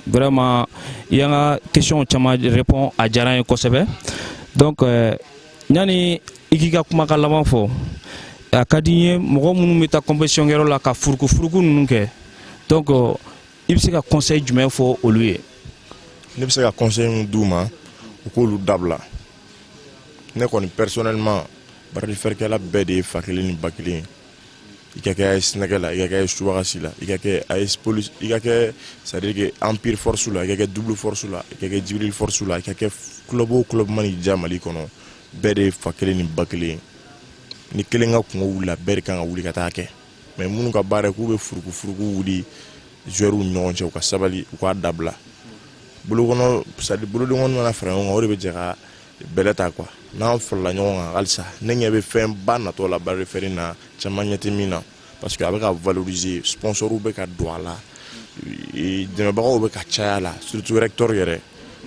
vraiment i y'an ka question caman répond a diyara n ye kosɛbɛ donc yanni i k'i ka kumakan laban fɔ a ka di n ye mɔgɔ minnu bɛ taa compétition kɛyɔrɔ la ka furuku ninnu kɛ donc i bɛ se ka conseil jumɛn fɔ olu ye. Ne bɛ se ka conseil min d'u ma u k'olu dabila ne kɔni personnellement bras de fer kɛla bɛɛ de ye fa kelen ni ba kelen ye i ka kɛ AS Nɛgɛ la, i ka kɛ AS Subagasi la, i ka kɛ AS Police, i ka kɛ c'est à dire que Empire Force la, i ka kɛ Double Force la, i ka kɛ Jibril Force la, i ka kɛ club o club mani ja Mali kɔnɔ bɛɛ de ye fa kelen ni ba kelen ni kelen ka kungo wulila bɛɛ de kan ka wuli ka taa kɛ mais minnu ka baara k'u bɛ furuku wuli joueurs ni ɲɔgɔn cɛ u ka sabali u k'a dabila bolokɔnɔ c'est à dire boloden kɔni mana fara ɲɔgɔn kan o de bɛ jɛ ka bɛlɛ ta quoi n'an farala ɲɔgɔn kan halisa ne ɲɛ bɛ fɛn ba natɔ la Bari Fɛri na caman ɲɛ tɛ min na parce que a bɛ ka valoriser sponsors bɛ ka don a la dɛmɛbagaw bɛ ka caya la surtout recteur yɛrɛ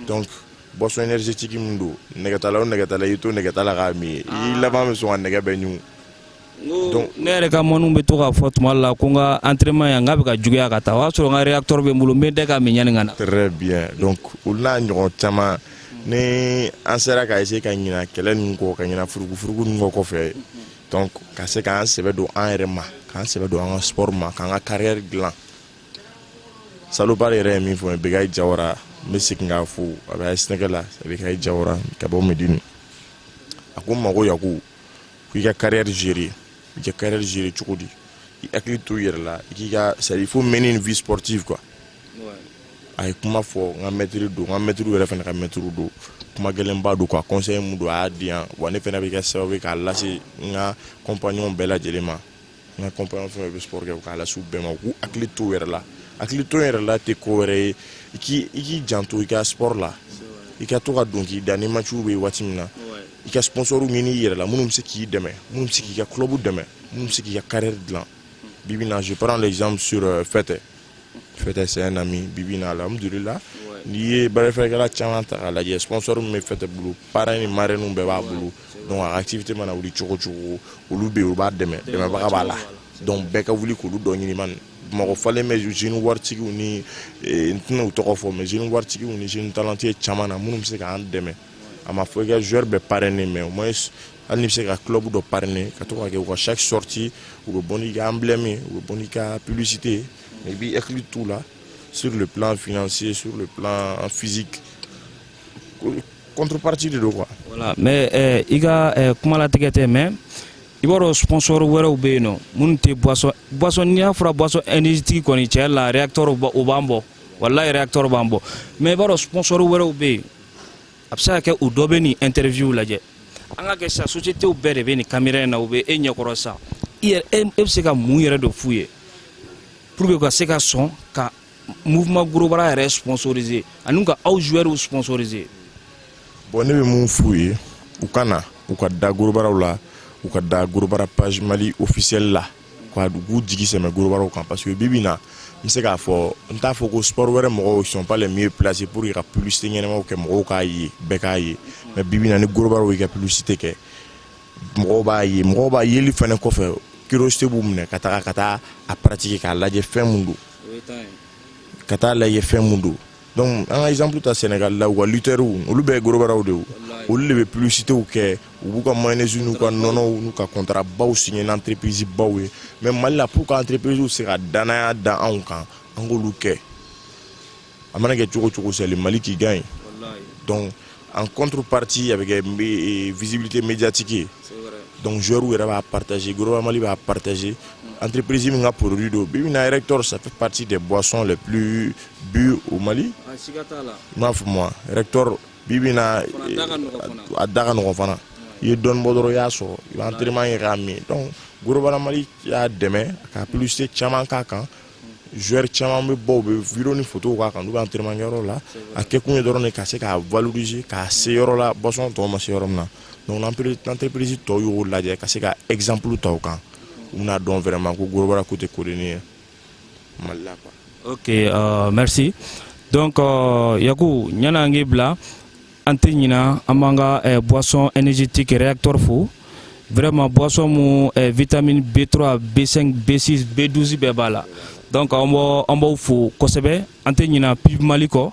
donc boisson énergétique min don nɛgɛtala o nɛgɛtala i to nɛgɛtala k'a min i laban bɛ sɔn ka nɛgɛ bɛɛ ɲun donc ne yɛrɛ ka mɔniw bɛ to k'a fɔ tuma la ko n ka entraînement yan n k'a bɛ ka juguya ka taa o y'a sɔrɔ n ka réacteur bɛ n bolo n bɛ dɛ ka min yanni ka na. Très bien donc olu n'a ɲɔgɔn caman ni an sera ka essayer ka ɲina kɛlɛ nin kɔ ka ɲina furuku nin kɔ kɔfɛ donc ka se k'an sɛbɛ don an yɛrɛ ma k'an sɛbɛ don an ka sport ma k'an ka carrière dilan salopard yɛrɛ ye min fɔ Bekayi Jawara n bɛ segin k'a fɔ a bɛ AS Nɛgɛ la Bekayi Jawara ka bɔ Medini a ko n ma ko Yaku k'i ka carrière gérer i ka carrière gérer cogo di i hakili to i yɛrɛ la i k'i ka c'est à dire il faut mener une vie sportive quoi a ye kuma fɔ n ka maître don n ka maître yɛrɛ fana ka maître don kuma gɛlɛnba don quoi conseil mun don a y'a di yan wa ne fana bɛ kɛ sababu ye k'a lase n ka compagnon bɛɛ lajɛlen ma n ka compagnon fɛn fɛn bɛ sport kɛ k'a lase u bɛɛ ma u k'u hakili to u yɛrɛ la hakili to yɛrɛ la tɛ ko wɛrɛ ye i k'i janto i ka sport la i ka to ka dɔnkili da ni matchiw bɛ yen waati min na i ka sponsor ɲini i yɛrɛ la minnu bɛ se k'i dɛmɛ minnu bɛ se k'i ka club dɛmɛ minnu bɛ se k'i ka carrière dilan bibi na je prends l'exemple sur Fɛtɛ c'est un ami bibi na alhamdulillah n'i ye baarakɛla caman ta k'a lajɛ sponsor min bɛ Fɛtɛ bolo parrain ni marraine bɛɛ b'a bolo donc a ka activité mana wuli cogo cogo olu bɛ yen u b'a dɛmɛ dɛmɛbaga b'a la donc bɛɛ ka wuli k'olu dɔ ɲini man Bamakɔ falen bɛ jeune waritigiw ni n tɛna u tɔgɔ fɔ mais jeune waritigiw ni jeune talentueux caman na minnu bɛ se k'an dɛmɛ a ma fɔ i ka joueur bɛɛ parrainer mais au moins hali ni bɛ se ka club dɔ parrainer ka to ka kɛ u ka chaque sortie u bɛ bɔ n'i ka emblème u bɛ bɔ n'i ka publicité mais i b'i hakili t'u la sur le plan financier sur le plan physique contrepartie de don quoi. Voilà mais i ka kuma latigɛ tɛ mais i b'a dɔn sponsor wɛrɛw bɛ yen nɔ minnu tɛ boisson n'i y'a fɔra boisson énergétique kɔni tiɲɛ la réacteur o b'an bɔ walahi réacteur b'an bɔ mais i b'a dɔn sponsor wɛrɛw bɛ yen a bɛ se ka kɛ u dɔ bɛ nin interview lajɛ an ka kɛ sa sociétéw bɛɛ de bɛ nin caméra in na u bɛ e ɲɛkɔrɔ sa e bɛ se ka mun yɛrɛ de f'u ye pour que u ka se ka sɔn ka mouvement Gorobara yɛrɛ sponsoriser ani ka aw joueurs sponsoriser. Bon ne bɛ mun f'u ye u ka na u ka da Gorobaraw la u ka da Gorobara page Mali officielle la k'a k'u jigi sɛmɛ Gorobaraw kan parce que bibi na n bɛ se k'a fɔ n t'a fɔ ko sport wɛrɛ mɔgɔw sont pas les mieux placés pour ka publicité ɲɛnamaw kɛ mɔgɔw k'a ye bɛɛ k'a ye mais bibi na ni Gorobaraw y'i ka publicité kɛ mɔgɔw b'a yeli fana kɔfɛ curiosité b'u minɛ ka taa a pratiquer k'a lajɛ fɛn mun don ka taa lajɛ fɛn mun don donc an ka exemple ta Sénégal la u ka lutteurs olu bɛɛ ye Gorobaraw de ye olu de bɛ publicitéw kɛ u b'u ka mayonnaise n'u ka nɔnɔw n'u ka contrat baw signé ni entreprise baw ye mais Mali la pour que entreprise se ka danaya da anw kan an k'olu kɛ a mana kɛ cogo cogo c'est le Mali qui gagne donc en contrepartie avec visibilité médiatique donc joueurs yɛrɛ b'a partager Gorobara Mali b'a partager entreprise min ka produit do bibi na Rector ça fait partie des boissons les plus bues au Mali m'a fɔ moi Rector bibi na a da ka nɔgɔn fana i ye dɔɔni bɔ dɔrɔn i y'a sɔrɔ i bɛ entraînement kɛ k'a min donc Gorobara Mali y'a dɛmɛ ka publicité caman k'a kan joueurs caman bɛ bɔ u bɛ vidéo ni photo k'a kan n'u bɛ entraînement kɛ yɔrɔ la a kɛkun ye dɔrɔn de ka se k'a valoriser k'a se yɔrɔ la boisson tɔw ma se yɔrɔ min na donc l'entreprise tɔw y'o lajɛ ka se ka exemple ta o kan u bɛna dɔn vraiment ko Gorobara ko tɛ kodeni ye Mali la quoi. Ok merci donc Yaku ɲani an k'i bila an tɛ ɲina an b'an ka boisson énergétique réacteur fo vraiment boisson mu vitamine B3 B5 B6 B12 bɛɛ b'a la donc an b'aw fo kosɛbɛ an tɛ ɲina pub Mali kɔ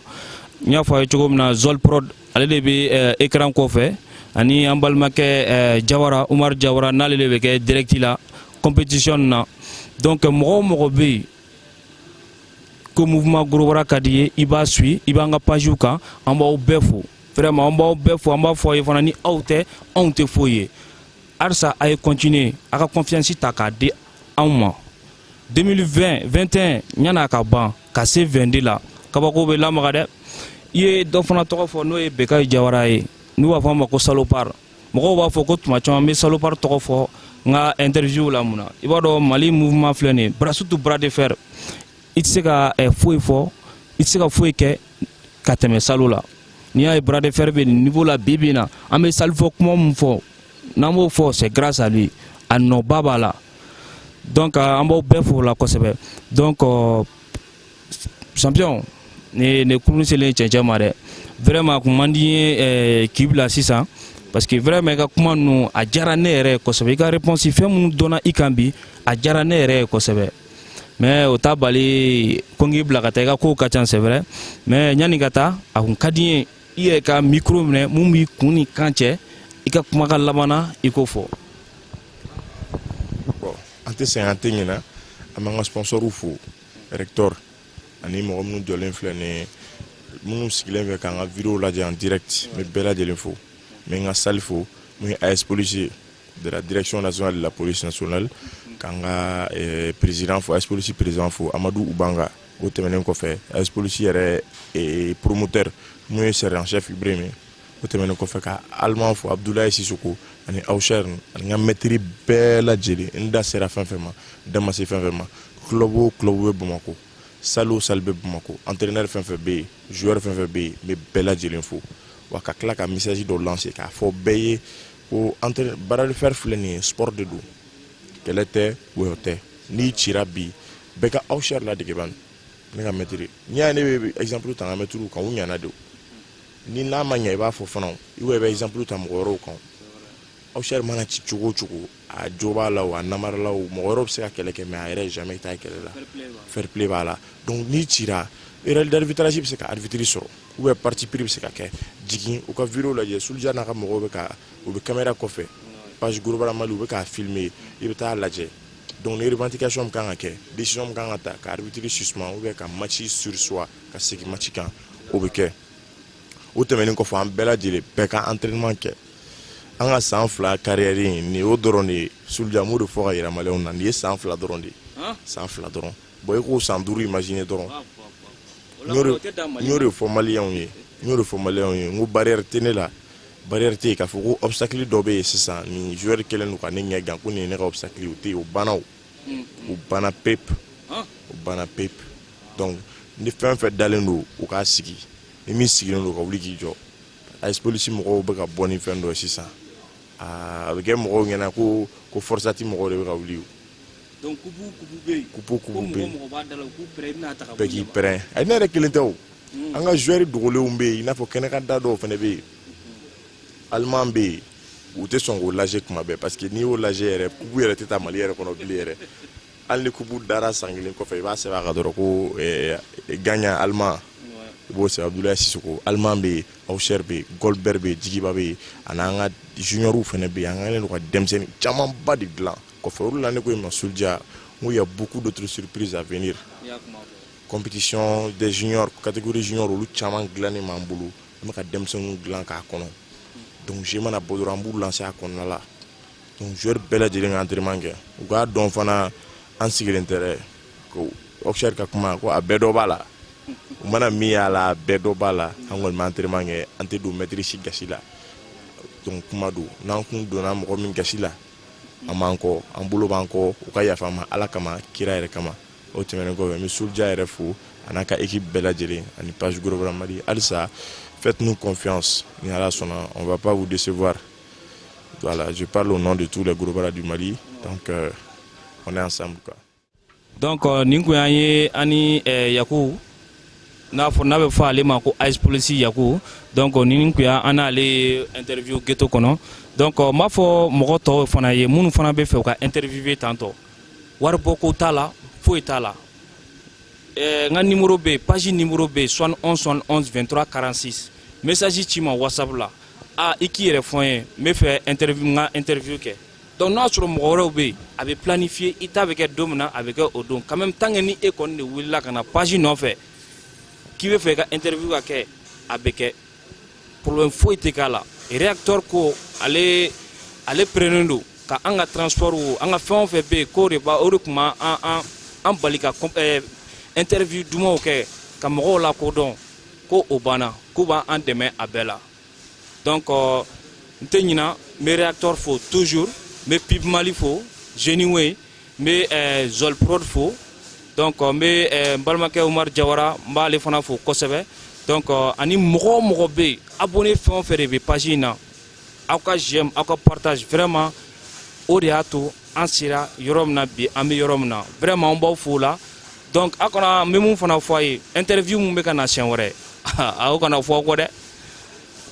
n y'a fɔ a ye cogo min na Zolprod ale de bɛ écran kɔfɛ ani an balimakɛ Jawara Umar Jawara n'ale de bɛ kɛ direct la compétition na donc mɔgɔ o mɔgɔ bɛ yen ko mouvement Gorobara ka di ye i b'a suit i b'an ka page kan an b'aw bɛɛ fo vraiment an b'aw bɛɛ fo an b'a fɔ a ye fana ni aw tɛ anw tɛ foyi ye halisa a ye continuer a ka confiance ta k'a di anw ma 2020 21 ɲana ka ban ka se 22 la kabako bɛ lamaga dɛ i ye dɔ fana tɔgɔ fɔ n'o ye Bekayi Jawara ye n'u b'a fɔ a ma ko salopard mɔgɔw b'a fɔ ko tuma caman n bɛ salopard tɔgɔ fɔ n ka interview la mun na i b'a dɔn Mali mouvement filɛ nin ye bras surtout bras de fer i tɛ se ka foyi fɔ i tɛ se ka foyi kɛ ka tɛmɛ salo la n'i y'a ye bras de fer bɛ nin niveau la bi bi in na an bɛ salifɔ kuma min fɔ n'an b'o fɔ c'est grâce à lui a nɔba b'a la donc an b'aw bɛɛ fo o la kosɛbɛ donc champion ne kurun selen cɛncɛn ma dɛ vraiment a kun man di n ye k'i bila sisan parce que vraiment i ka kuma ninnu a diyara ne yɛrɛ ye kosɛbɛ i ka réponse fɛn minnu donna i kan bi a diyara ne yɛrɛ ye kosɛbɛ mais o t'a bali ko n k'i bila ka taa i ka kow ka ca c'est vrai mais yanni ka taa a kun ka di n ye i yɛrɛ ka micro minɛ mun b'i kun ni kan cɛ i ka kumakan laban na i k'o fɔ. bon an tɛ sɛgɛn an tɛ ɲinɛ an b'an ka sponsoriw fo rector ani mɔgɔ minnu jɔlen filɛ nin ye minnu sigilen fɛ k'an ka vidéo lajɛ en direct n bɛ bɛɛ lajɛlen fo n bɛ n ka salle fo mun ye AS policier de la direction nationale de la police nationale k'an ka président fo AS policier président fo Amadou Ubanga o tɛmɛnen kɔfɛ AS policier yɛrɛ promoteur mun ye sergent chef Ibrahim o tɛmɛnen kɔfɛ ka allemand fo Abdoulaye Sissoko ani Awcher ani n ka maître bɛɛ lajɛlen n da sera fɛn fɛn ma n da ma se fɛn fɛn ma club o club bɛ Bamakɔ salle o salle bɛ Bamakɔ entraîneur fɛn fɛn bɛ yen joueur fɛn fɛn bɛ yen n bɛ bɛɛ lajɛlen fo wa ka tila ka message dɔ lancer k'a fɔ bɛɛ ye ko bras de fer filɛ nin ye sport de don kɛlɛ tɛ wɔyɔ tɛ n'i cira bi bɛɛ ka Awcher ladege bani ne ka maître n'i y'a ye ne bɛ exemple ta n ka maître kan u ɲana de ni n'a ma ɲɛ i b'a fɔ fana i bɛ exemple ta mɔgɔ wɛrɛw kan Awcher mana ci cogo o cogo a jo b'a la o a namara la o mɔgɔ wɛrɛw bɛ se ka kɛlɛ kɛ mais a yɛrɛ jamais t'a kɛlɛ la fair play b'a la donc n'i cira erreur d'arbitrage bɛ se ka arbitre sɔrɔ ou bien parti pris bɛ se ka kɛ jigin u ka vidéo lajɛ Soulja n'a ka mɔgɔw u bɛ caméra kɔfɛ page Global Mali u bɛ k'a filmer i bɛ taa lajɛ donc ni revendication min kan ka kɛ décision min kan ka ta ka arbitre suspend ou bien ka match surseoir ka segin match kan o bɛ kɛ o tɛmɛnen kɔfɛ an bɛɛ lajɛlen bɛɛ ka entraînement kɛ an ka san 2 carrière in nin y'o dɔrɔn de ye Soulja m'o de fɔ ka yira maliyɛnw na nin ye san 2 dɔrɔn de ye san 2 dɔrɔn bon i k'o san 5 imaginer dɔrɔn n y'o de fɔ maliyɛnw ye n ko barrière tɛ ne la barrière tɛ yen k'a fɔ ko obstacle dɔ bɛ yen sisan nin joueur kɛlen don ka ne ɲɛ gan ko nin ye ne ka obstacle o tɛ yen o banna pepe donc ni fɛn fɛn dalen don u k'a sigi ni min sigilen don ka wuli k'i jɔ AS polisi mɔgɔw bɛ ka bɔ ni fɛn dɔ ye sisan a bɛ kɛ mɔgɔw ɲɛna ko forçati mɔgɔw de bɛ ka wuli o donc kupu bɛ yen bɛɛ k'i pɛrɛn ayi ne yɛrɛ kelen tɛ o an ka joueur dogolenw bɛ yen i n'a fɔ kɛnɛkanda dɔw fana bɛ yen allemand bɛ yen u tɛ sɔn k'o lajɛ kuma bɛɛ parce que n'i y'o lajɛ yɛrɛ kupu yɛrɛ tɛ taa Mali yɛrɛ kɔnɔ bilen yɛrɛ hali ni kupu dara san kelen kɔfɛ i b'a sɛbɛn a kan dɔrɔn ko gagnant allemand i b'o sɛbɛn Abdoulaye Sissoko allemand bɛ yen Awcher bɛ yen Goldberg bɛ yen Jigiba bɛ yen ani an ka juniorw fana bɛ yen an kɛlen don ka denmisɛnnin camanba de dilan kɔfɛ olu la ne ko ma Soulja n ko y a beaucoup d'autres surprises à venir compétition des juniors catégorie junior olu caman dilannen b'an bolo an bɛ ka denmisɛnninw dilan k'a kɔnɔ donc jeu mana bɔ dɔrɔn an b'u lancer a kɔnɔna la donc joueur bɛɛ lajɛlen ka entraînement kɛ u k'a dɔn fana an sigilen tɛ dɛ ko Awcher ka kuma ko a bɛɛ dɔ b'a la u mana min y'a la a bɛɛ dɔ b'a la an kɔni bɛ entraînement kɛ an tɛ don maître si gasi la donc kuma don n'an kun donna mɔgɔ min gasi la an b'an kɔ an bolo b'an kɔ u ka yafa ma Ala kama kira yɛrɛ kama o tɛmɛnen kɔfɛ n bɛ Soulja yɛrɛ fo a n'a ka équipe bɛɛ lajɛlen ani page Global Mali halisa faites-nous confiance ni Ala sɔnna on va pas vous décevoir voilà je parle au nom de tous les Global du Mali donc on est ensemble quoi. donc nin kun y'an ye ani Yaku n'a bɛ fɔ ale ma ko AS polisi Yaku donc nin kun y'an n'ale interview ghetto kɔnɔ donc n b'a fɔ mɔgɔ tɔw fana ye minnu fana bɛ fɛ u ka interviewer tantɔ wari bɔ ko t'a la foyi t'a la n ka numéro bɛ yen page numéro bɛ yen 71 71 23 46 message ci ma WhatsApp la i k'i yɛrɛ fɔ n ye n bɛ fɛ n ka interview kɛ donc n'a sɔrɔ mɔgɔ wɛrɛw bɛ yen a bɛ planifier i ta bɛ kɛ don min na a bɛ kɛ o don quand même tant que ni e kɔni de wulila ka na page nɔfɛ k'i bɛ fɛ i ka interview ka kɛ a bɛ kɛ problème foyi tɛ k'a la réacteur ko ale prennen don ka an ka transport an ka fɛn o fɛn bɛ yen k'o de b'a o de tun an bali ka interview dumanw kɛ ka mɔgɔw lakodɔn ko o banna k'u b'an dɛmɛ a bɛɛ la donc n tɛ ɲina n bɛ réacteur fo toujours n bɛ PIB Mali fo Geniway n bɛ Zolprod fo donc n bɛ n balimakɛ Umaru Jawara n b'ale fana fo kosɛbɛ donc ani mɔgɔ o mɔgɔ bɛ yen abonné fɛn o fɛn de bɛ page in na aw ka j'aime aw ka partage vraiment o de y'a to an sera yɔrɔ min na bi an bɛ yɔrɔ min na vraiment an b'aw fo la donc a kana n bɛ mun fana fɔ a ye interview mun bɛ ka na siɲɛ wɛrɛ aw kana fɔ kɔ dɛ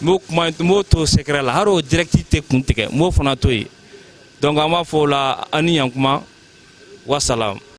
n b'o to secret la hali o direct tɛ kun tigɛ n b'o fana to yen donc an b'a fɔ o la an ni yankuma wasalam.